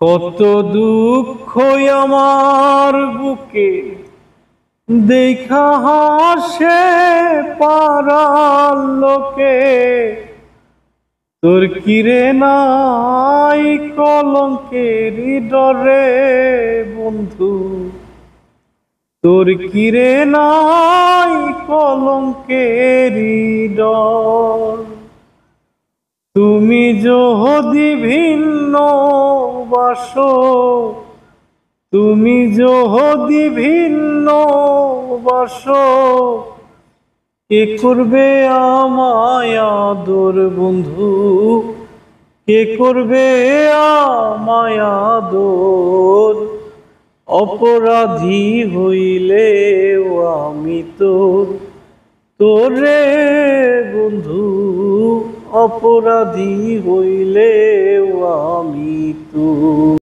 কত দুঃখ আমার বুকে দেখা হাসে পাড়ার লোকে। তোর কিরে নাই কলঙ্কের ডরে বন্ধু, তোর কিরে নাই কলঙ্কের ডর। তুমি যদি ভিন্ন বাসো, তুমি যদি ভিন্ন বাসো, কে করবে আমায় আদর বন্ধু, কে করবে আমায় আদর। অপরাধী হইলেও আমি তোর, তোরে বন্ধু অপরাধী হইলেও আমি তোর।